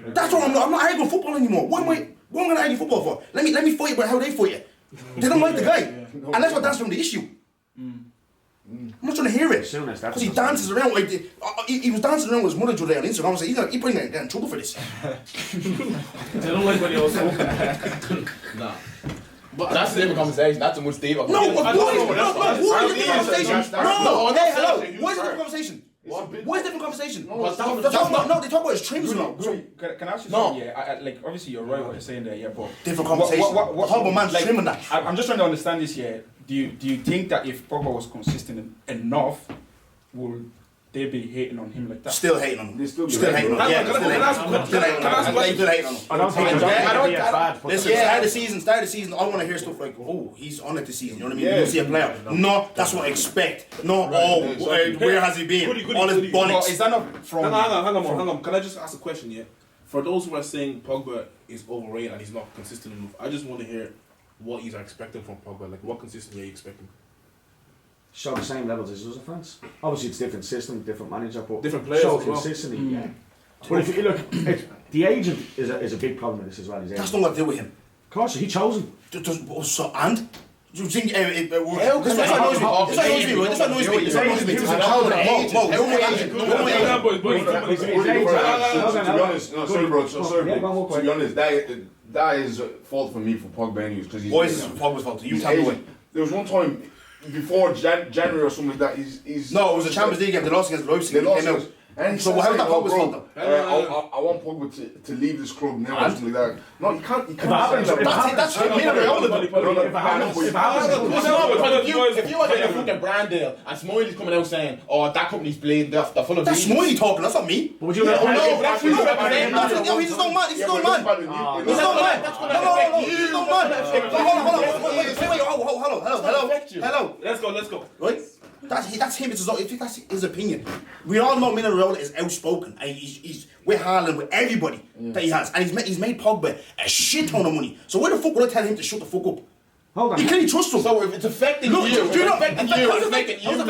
Speaker 3: That's what I'm not arguing football anymore. What am I going to argue football for? Let me fight about how they fight you. They don't like the guy. And that's what that's from the issue. I'm not trying to hear it. Because he dances around. He was dancing around with his mother today on Instagram. I was like, he's probably getting in trouble for this.
Speaker 2: They don't like when he also
Speaker 7: Nah. But that's a different conversation. That's a much deeper
Speaker 3: No, why is it a different conversation? No, hey, hello.
Speaker 7: Why
Speaker 3: Why is it a different conversation? Why is it a different conversation?
Speaker 7: No,
Speaker 3: they talk about his trims now.
Speaker 6: Can I ask you something? Yeah, like obviously you're right what you're saying there, yeah, but
Speaker 3: different conversation. What talk about man's
Speaker 6: like,
Speaker 3: trimming that?
Speaker 6: I'm just trying to understand this here. Do you think that if Pogba was consistent enough, would they be hating on him like that?
Speaker 3: Still hating on him.
Speaker 5: Still
Speaker 3: hating on him. Yeah, still hating on him.
Speaker 4: I don't think it's bad.
Speaker 3: Listen, start of the season, I want to hear stuff like, oh, he's on it this season, you know what I mean? You don't see a player. No, that's what I expect. No, where has he been? All his bollocks.
Speaker 6: Is that not from...
Speaker 1: Hang on. Can I just ask a question, yeah? For those who are saying Pogba is overrated and he's not consistent enough, I just want to hear what you are expecting from Pogba. Like, what consistency are you expecting?
Speaker 4: Show the same levels as other fans. Obviously, it's different system, different manager, but
Speaker 1: different players
Speaker 4: show
Speaker 1: as well.
Speaker 4: consistency. Yeah. But if you look, the agent is a big problem with this as well.
Speaker 3: That's not what to do with him.
Speaker 4: Of course, he chose him.
Speaker 3: And do you think it works? This is what annoys me.
Speaker 5: Sorry, bro. To be honest, that is fault for me for Pogba anyways.
Speaker 3: Why is this Pogba's fault? You tell me why.
Speaker 5: There was one time before January or something like that. He's
Speaker 3: no, it was a Champions League game. They lost against Leipzig.
Speaker 5: They came out. And
Speaker 3: so how's that Pogba's fault though?
Speaker 5: I want Pogba to leave this club now or something like that. No, you can't.
Speaker 3: That's him. If
Speaker 7: you were getting a fucking brand deal and Smiley's coming out saying, "Oh, that company's bleeding, they're full of."
Speaker 3: That's Smiley talking. That's not me.
Speaker 4: But would you?
Speaker 3: He's no man. He's no man. Hello.
Speaker 1: Let's go.
Speaker 3: Right. That's him. That's his opinion. We all know Minarola is outspoken, and he's with Haaland, with everybody that he has, and he's made Pogba a shit ton of money. So where the fuck would I tell him to shut the fuck up?
Speaker 4: Hold on.
Speaker 3: You can't trust him.
Speaker 7: So if it's affecting you,
Speaker 3: how's it affecting him?
Speaker 7: How's it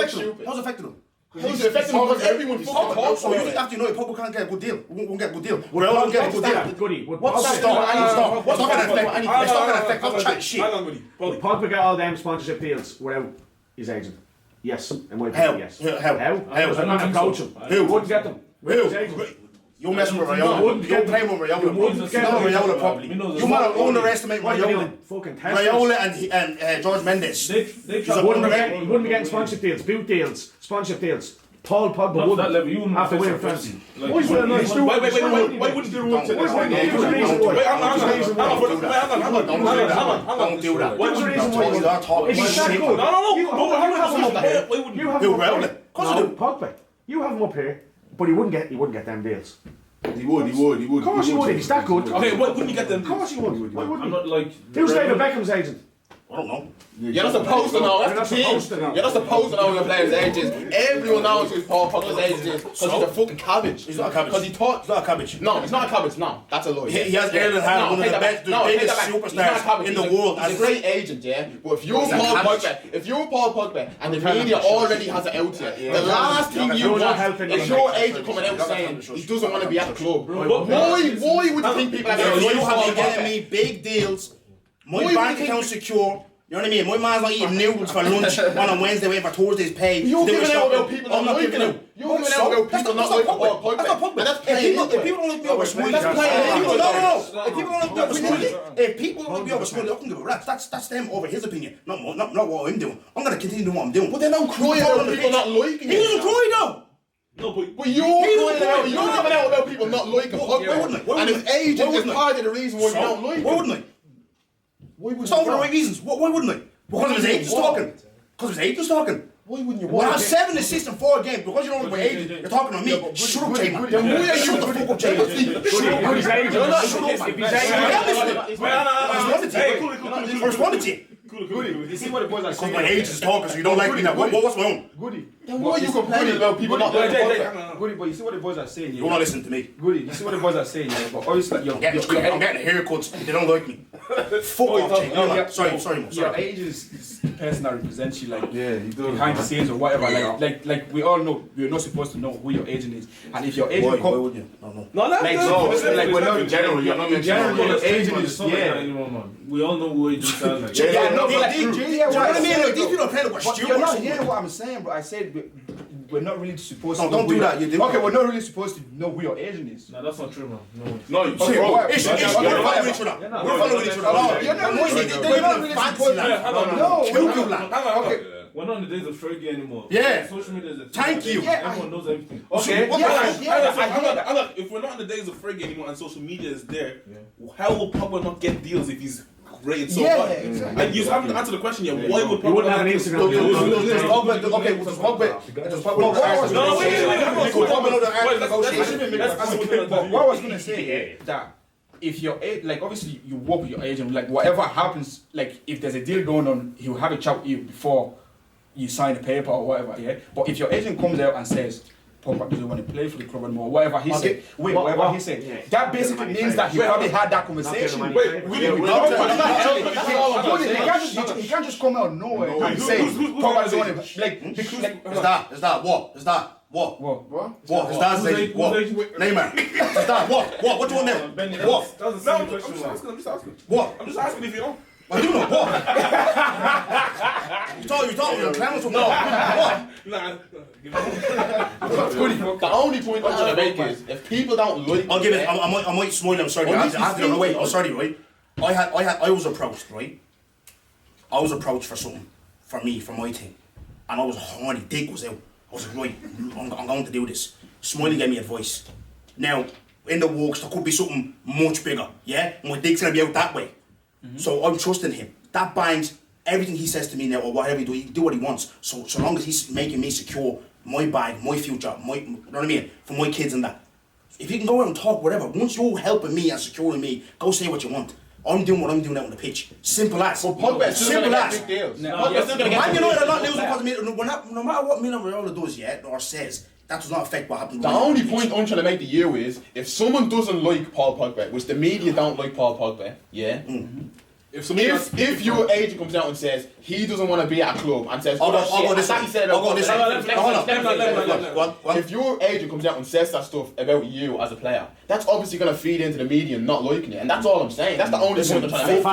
Speaker 7: affecting him? Because everyone fucking talks
Speaker 3: about it. After you know, Pogba can't get a good deal. Won't get a good deal. Well, won't get a good deal.
Speaker 4: Goody.
Speaker 3: Stop. What's not going to affect? It's not going to affect. I'm chatting shit.
Speaker 1: Hang on, Goody.
Speaker 4: Pogba got all them sponsorship deals without his agent. Yes, in my
Speaker 3: How?
Speaker 4: opinion, yes.
Speaker 3: How?
Speaker 4: I'm not coaching.
Speaker 3: Who
Speaker 4: wouldn't get them?
Speaker 3: Who? You're messing with
Speaker 4: You
Speaker 3: Raiola.
Speaker 4: wouldn't
Speaker 3: You're
Speaker 4: get-
Speaker 3: playing with Raiola.
Speaker 4: you wouldn't get-
Speaker 3: Not Raiola properly. You might underestimate Raiola.
Speaker 4: Fucking testers.
Speaker 3: Raiola and George Mendes.
Speaker 2: They
Speaker 3: He's a
Speaker 4: Wouldn't be
Speaker 3: wonder-
Speaker 4: getting, you wouldn't be getting sponsorship deals, boot deals, sponsorship deals. Paul Pogba
Speaker 2: Not to that
Speaker 4: wouldn't
Speaker 2: level. You wouldn't
Speaker 4: after
Speaker 2: face
Speaker 4: winning
Speaker 2: a
Speaker 4: France.
Speaker 2: person.
Speaker 4: Why is that not?
Speaker 1: Why wouldn't you
Speaker 5: What's the
Speaker 4: What's
Speaker 5: reason
Speaker 4: the reason why?
Speaker 3: Don't do that.
Speaker 4: What's the reason why?
Speaker 3: You're not talking
Speaker 4: If he's that
Speaker 3: shit.
Speaker 4: good,
Speaker 1: No.
Speaker 4: you have him up here.
Speaker 1: Why wouldn't
Speaker 4: You have
Speaker 3: Who,
Speaker 4: him up
Speaker 3: Raiola?
Speaker 4: here.
Speaker 3: Of course I
Speaker 4: No,
Speaker 3: do.
Speaker 4: Pogba. You have him up here, but he wouldn't get them deals.
Speaker 5: He would.
Speaker 4: Of course he would. If he's that good.
Speaker 1: Okay, why wouldn't you get them?
Speaker 4: Of course he would. Why
Speaker 2: I'm
Speaker 4: wouldn't
Speaker 2: not like.
Speaker 4: he? Who's David Beckham's agent?
Speaker 3: I don't know.
Speaker 7: You're not supposed to know.
Speaker 4: You're not
Speaker 7: That's the team.
Speaker 4: supposed to know.
Speaker 7: You're not supposed to know your player's ages. Everyone knows who Paul Pogba's agent is because he's a fucking cabbage.
Speaker 3: He's not a cabbage.
Speaker 7: Because he thought.
Speaker 3: He's not a cabbage.
Speaker 7: No, he's not a cabbage. No, that's a lie.
Speaker 3: He has Erling Haaland, one of
Speaker 7: take
Speaker 3: the
Speaker 7: that
Speaker 3: best,
Speaker 7: back.
Speaker 3: the
Speaker 7: No, take
Speaker 3: biggest
Speaker 7: that back. He's not a
Speaker 3: superstars
Speaker 7: cabbage.
Speaker 3: in the
Speaker 7: He's a-
Speaker 3: world.
Speaker 7: He's a great agent, yeah. But if you're
Speaker 3: He's a
Speaker 7: Paul
Speaker 3: cabbage.
Speaker 7: Pogba, and the media already has it out here, the last thing you
Speaker 4: You're not
Speaker 7: want
Speaker 4: helping
Speaker 7: is
Speaker 4: him.
Speaker 7: your agent coming out saying he doesn't want to be at the club. Why
Speaker 1: Why
Speaker 7: would you think people are
Speaker 3: You
Speaker 7: going to
Speaker 3: have
Speaker 7: Paul
Speaker 3: been getting
Speaker 7: Pogba?
Speaker 3: me big deals. My
Speaker 7: Why
Speaker 3: bank
Speaker 7: would you
Speaker 3: account's secure. You know what I mean? My man's not eating noodles for lunch on Wednesday waiting for Thursday's pay.
Speaker 7: You're
Speaker 3: They were
Speaker 7: giving out
Speaker 3: shopping.
Speaker 7: about people
Speaker 3: I'm
Speaker 7: not
Speaker 3: not
Speaker 7: liking
Speaker 3: giving
Speaker 7: him.
Speaker 3: out.
Speaker 7: You're giving out about people not liking Paul Pogba.
Speaker 3: That's not Pogba.
Speaker 7: And that's
Speaker 3: If
Speaker 7: playing
Speaker 3: people
Speaker 7: into it.
Speaker 3: don't like me over Smiley,
Speaker 7: That's playing into it.
Speaker 3: no. If people don't like me over Smiley, if people don't like me over Smiley, I can give a rap. That's them over his opinion, not what I'm doing. I'm gonna continue doing what I'm doing.
Speaker 7: But they don't cry about people not liking
Speaker 3: He doesn't
Speaker 7: him.
Speaker 3: cry though.
Speaker 1: No,
Speaker 7: But you're giving out about people not liking
Speaker 3: Why wouldn't I?
Speaker 7: Pogba. And his agent is part of the reason why you don't like
Speaker 3: Why
Speaker 7: him.
Speaker 3: wouldn't I?
Speaker 7: Why wouldn't
Speaker 3: It's not for the
Speaker 7: you?
Speaker 3: right reasons. Why wouldn't I? Because of his agent's talking. Because of his agent's talking.
Speaker 7: Why wouldn't you
Speaker 3: When I
Speaker 7: want
Speaker 3: have 7 assists in 4 games, because you don't like my agent, you're talking to me. Shut up, Chamber.
Speaker 7: Then why are you
Speaker 3: Shut the fuck up, Chamber. Shut up,
Speaker 4: If he's agent,
Speaker 3: Shut up,
Speaker 4: if
Speaker 3: man.
Speaker 4: he's
Speaker 3: I
Speaker 4: agent,
Speaker 3: responded to you.
Speaker 4: you see what the boys are
Speaker 3: Because
Speaker 4: saying.
Speaker 3: my agent's talking, so you don't like me now. What's my own?
Speaker 4: Goody.
Speaker 7: Then why are you complaining about people not liking Pogba?
Speaker 4: Goody, but you see what the boys are saying.
Speaker 3: You're not listening to me.
Speaker 4: Goody, you see what the boys are saying. Yeah, but obviously,
Speaker 3: I'm getting haircuts. They don't like me. Fuck off, Chamber. Sorry, Mo.
Speaker 6: Your agent is the person that represents you, like
Speaker 5: Yeah, he does.
Speaker 6: behind the scenes or whatever. Like we all know, we're not supposed to know who your agent is, and if your agent
Speaker 3: Why would you? No.
Speaker 1: No, that's
Speaker 6: like,
Speaker 1: good.
Speaker 6: so, like we're not
Speaker 5: in general, you're not
Speaker 6: in general,
Speaker 5: mentioning
Speaker 6: your
Speaker 2: Agent
Speaker 6: agent
Speaker 2: is
Speaker 6: is
Speaker 2: not like that
Speaker 6: yeah.
Speaker 2: anymore, man. We all know who agents are like.
Speaker 6: Yeah, no, but like,
Speaker 3: Do you know what I mean? Like, these people are playing like
Speaker 6: But
Speaker 3: stupid.
Speaker 6: you're not hearing what I'm saying, but I said we're not really supposed
Speaker 3: No,
Speaker 6: to know
Speaker 3: don't
Speaker 6: who
Speaker 3: do
Speaker 6: your-
Speaker 3: that, you do.
Speaker 6: Okay, we're not really supposed to know who your agent is.
Speaker 2: No, that's not true, man. No.
Speaker 5: No, you
Speaker 6: Okay,
Speaker 5: bro.
Speaker 6: well,
Speaker 3: We're following each other.
Speaker 2: no,
Speaker 3: We're following each other.
Speaker 2: no,
Speaker 6: you're not
Speaker 3: They're
Speaker 6: really
Speaker 3: not fancy
Speaker 6: supposed-
Speaker 3: land.
Speaker 6: No,
Speaker 3: Cuckoo land.
Speaker 6: Okay.
Speaker 2: We're not in the days of Fergie anymore.
Speaker 3: Yeah.
Speaker 2: Social media is a
Speaker 3: Thank you.
Speaker 2: Everyone knows everything.
Speaker 6: Okay.
Speaker 3: What the hell?
Speaker 1: Hang on. If we're not in the days of Fergie anymore and social media is there, how will Pogba not get deals if he's rated so
Speaker 6: Yeah,
Speaker 1: high?
Speaker 6: exactly.
Speaker 1: And you haven't answered the question yet. Why would
Speaker 4: He wouldn't
Speaker 1: Pogba
Speaker 4: have
Speaker 1: not
Speaker 4: an
Speaker 1: get
Speaker 4: Instagram.
Speaker 6: Does Pogba
Speaker 1: No, wait.
Speaker 6: What I was gonna say that if your like obviously you work with your agent, like whatever happens, like if there's a deal going on, he'll have a chat with you before you sign the paper or whatever, yeah. But if your agent comes out and says Pogba doesn't want to play for the club anymore, whatever he said, whatever he said,
Speaker 4: Yeah.
Speaker 6: that basically means that he probably had that conversation.
Speaker 4: Not
Speaker 6: Wait,
Speaker 4: paying
Speaker 6: really? He can't just come out of nowhere and say Pogba doesn't want to like.
Speaker 3: Is that what? Is that what?
Speaker 6: What?
Speaker 3: Is that say what? Neymar. Is that what? What do you want now? What?
Speaker 2: That's the
Speaker 1: No,
Speaker 2: same
Speaker 1: I'm
Speaker 2: question.
Speaker 1: just
Speaker 2: man.
Speaker 1: asking.
Speaker 3: What?
Speaker 1: I'm just asking if you know.
Speaker 3: I do know what. You thought we were clowns from what?
Speaker 1: Nah.
Speaker 7: The only point I'm trying to make is if people don't like
Speaker 3: I'll give it. I might smile. I'm sorry. I have to. No, wait. I'm sorry, right? I was approached, right? I was approached for something, for my thing, and I was horny. Dick was out. I was like, right, I'm going to do this. Smiley gave me advice. Now, in the works, there could be something much bigger. Yeah, my dick's gonna be out that way. So I'm trusting him. That binds everything he says to me now, or whatever he do what he wants. So long as he's making me secure my bag, my future, you know what I mean, for my kids and that. If you can go out and talk whatever, once you're helping me and securing me, go say what you want. I'm doing what I'm doing out on the pitch. Simple as.
Speaker 7: But Pogba is still
Speaker 3: Simple
Speaker 7: gonna
Speaker 3: as.
Speaker 7: get big deals.
Speaker 6: Pogba's still gonna
Speaker 3: Man United are not losing because of me. No matter what Milan Raiola does yet or says, that does not affect what happens.
Speaker 7: The only point I'm trying to make to you is if someone doesn't like Paul Pogba, which the media don't like Paul Pogba, yeah, If your agent comes out and says he doesn't want to be at a club and says, if your agent comes out and says that stuff about you as a player, that's obviously going to feed into the media and not liking it, and that's all I'm saying. That's the only point I'm trying to make.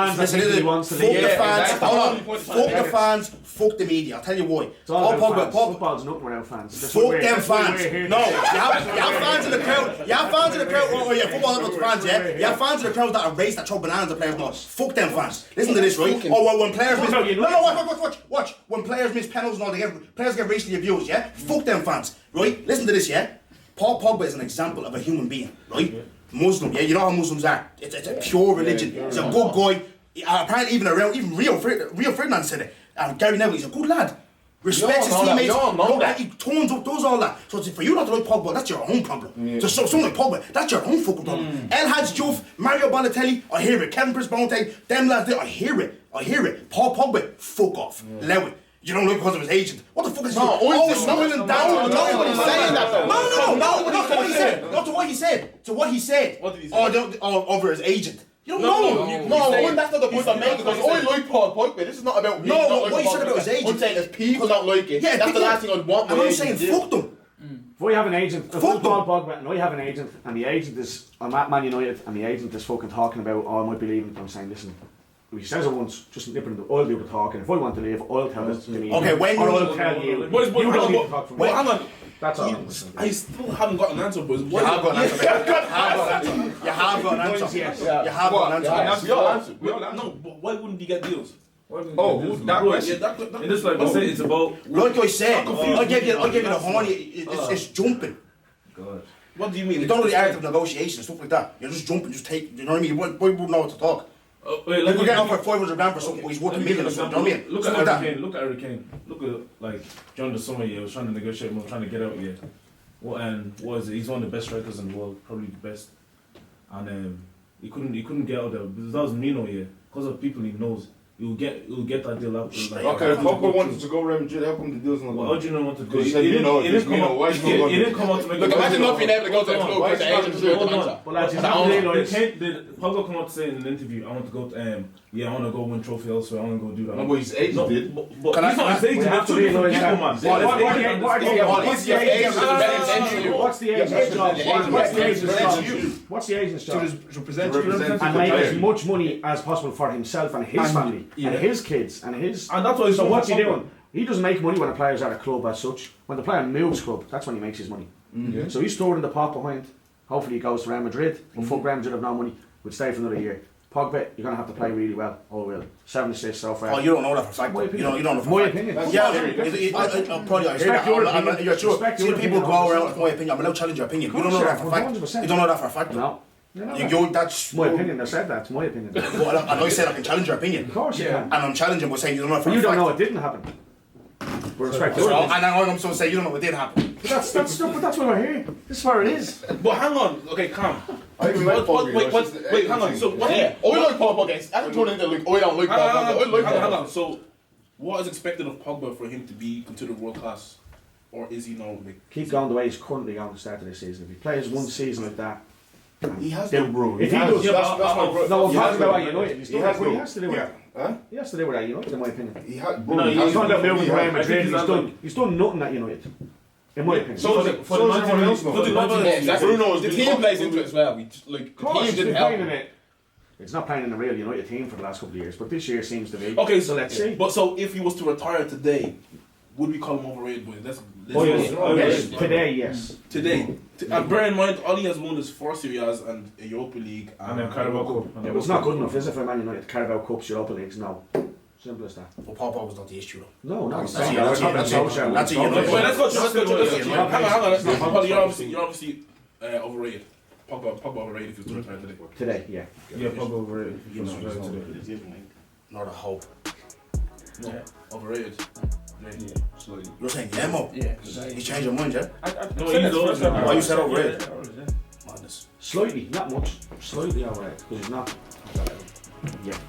Speaker 3: Fuck the fans, fuck the media. I'll tell you why.
Speaker 4: Football's nothing without fans.
Speaker 3: Fuck them fans. No, you have fans in the crowd. You have fans in the crowd. Oh yeah, football not fans. Yeah, you have fans in the crowd that are raced that throw bananas at players. No, fuck them fans. Listen to this, right? Oh, well, when players miss... Watch. When players miss penalties and all, players get racially abused, yeah? Fuck them fans, right? Listen to this, yeah? Paul Pogba is an example of a human being, right? Muslim, yeah? You know how Muslims are. It's a pure religion. He's a good guy. Apparently even Rio Ferdinand said it. Gary Neville, he's a good lad. Respects his teammates. He turns up, does all that. So for you not to like Pogba, that's your own problem. So someone like Pogba, that's your own fucking problem. El Hadj Diouf, Mario Balotelli, I hear it. Kevin Prince Boateng, them lads, I hear it. Paul Pogba, fuck off. Allow it. You don't like because of his agent. What the fuck is he doing? Always smiling down. Nobody's saying that though. No, to what he said. Not to what he said. To what he said.
Speaker 1: What did he say?
Speaker 3: Over his agent. You don't
Speaker 7: know. No, that's not the point I'm making. Because I like Paul Pogba. This is not about me.
Speaker 3: No, what you said about his agent.
Speaker 7: I'm saying if people don't like it, that's the last thing I'd want.
Speaker 3: I'm saying fuck them.
Speaker 4: If I have an agent, if I'm Paul Pogba and I have an agent, and the agent is, I'm at Man United, and the agent is fucking talking about, oh, I might be leaving, I'm saying, listen, if he says it once, just nip it in the, I'll do the talking. If I want to leave, I'll tell it to me.
Speaker 3: Okay, when
Speaker 4: I'll tell you. You don't need to talk for me.
Speaker 1: Wait, hang on.
Speaker 4: That's all.
Speaker 1: I still haven't got an answer, boys.
Speaker 3: You have got an answer. You have got an answer. You have got an answer.
Speaker 1: No, but why wouldn't he get deals?
Speaker 8: That question. It is like it's about.
Speaker 3: Like I said, I give you the horny. It's jumping.
Speaker 8: God.
Speaker 1: What do you mean?
Speaker 3: You don't know the art of negotiation, stuff like that. You're just jumping, just take. You know what I mean? Why wouldn't know what to talk?
Speaker 8: Wait,
Speaker 3: like we're getting offered 500 grand for something, but he's worth $1 million or something. You know what I mean?
Speaker 2: Look at Harry Kane. Look at like during the summer, I was trying to negotiate, I was trying to get out here. And what is it? He's one of the best strikers in the world, probably the best. And he couldn't get out there. But that was Mino here, because of people he knows. He'll get that deal out.
Speaker 5: Like, okay, if Pogba wanted to go Real Madrid, how come the deal's not
Speaker 2: going? How do you know what to do?
Speaker 5: He didn't
Speaker 2: come out to make.
Speaker 7: Look, imagine not being able to go to the club because the agent's doing the manager.
Speaker 2: But Pogba come out to say in an interview, I want to go to I want to go win trophy elsewhere. I want to go do that.
Speaker 5: No, but his agent did.
Speaker 2: But can I? His agent have to be people, man. What's
Speaker 4: the agent's job? What's the agent's job?
Speaker 8: To represent
Speaker 4: and make as much money as possible for himself and his family and his kids and his.
Speaker 2: And that's why.
Speaker 4: So what's he doing? He doesn't make money when a player's at a club as such. When the player moves club, that's when he makes his money. So he's stored in the pot behind. Hopefully he goes to Real Madrid. But fuck Real Madrid have no money. Would stay for another year. Pogba, you're going to have to play really well. Oh, well. 7 assists so far.
Speaker 3: Oh, you don't know that for a fact. You don't know for
Speaker 4: my opinion.
Speaker 3: Probably I respect your you're sure. See people go around with my opinion. I'm allowed to challenge your opinion. You don't know that for a fact. You don't know that for a fact.
Speaker 4: No.
Speaker 3: That's
Speaker 4: my opinion. I said that. It's my opinion.
Speaker 3: Well, I know you said I can challenge your opinion.
Speaker 4: Of course you can.
Speaker 3: And I'm challenging by saying you don't know for a fact.
Speaker 4: You don't know it didn't happen. With respect to
Speaker 3: and I'm supposed to say you don't know what did happen.
Speaker 4: But that's why we're here. This is where it is.
Speaker 1: But hang on. Okay, calm.
Speaker 5: Wait,
Speaker 1: hang on. So what?
Speaker 7: I like Paul Pogba. That's turning into like I don't like Paul Pogba.
Speaker 1: Hang on. So what is expected of Pogba for him to be considered world class, or is he now like?
Speaker 4: Keep going the way he's currently going to start of this season. If he plays one season like that.
Speaker 5: He has to, bro.
Speaker 4: If he does,
Speaker 5: no, I'm
Speaker 4: talking about United. He has to do it. He has to do with that United, in my opinion.
Speaker 5: He's talking
Speaker 4: about moving to Real Madrid. He's done nothing at United, in my opinion.
Speaker 5: So everyone else knows.
Speaker 7: Bruno, the team plays into it as well. The team didn't help.
Speaker 4: It's not playing in the real United team for the last couple of years, but this year seems to be.
Speaker 1: Okay, so let's see. But so if he was to retire today, would we call him overrated, boys?
Speaker 4: Yes. Today, yes.
Speaker 1: Today. And bear in mind, all he has won is 4 Serie A's and a Europa League
Speaker 2: and a Carabao Cup.
Speaker 4: It was not good enough, is it, for Man United? Carabao Cups, Europa Leagues, no. Simple as that.
Speaker 3: Well, Pogba was not the issue, though.
Speaker 4: No,
Speaker 3: that's a United.
Speaker 1: Let's go. Hang on. You're obviously overrated. Pogba overrated if he was to retire today.
Speaker 4: Today, yeah.
Speaker 2: Yeah, Pogba overrated if he was to retire today.
Speaker 3: Not a hope.
Speaker 1: No, overrated.
Speaker 8: Yeah, slowly.
Speaker 3: You're saying Mo?
Speaker 6: Yeah.
Speaker 3: He's changed your mind, yeah?
Speaker 8: No, he's always.
Speaker 3: Why you said overrated?
Speaker 4: Madness. Slightly, not much. Slightly overrated, because he's not. Yeah.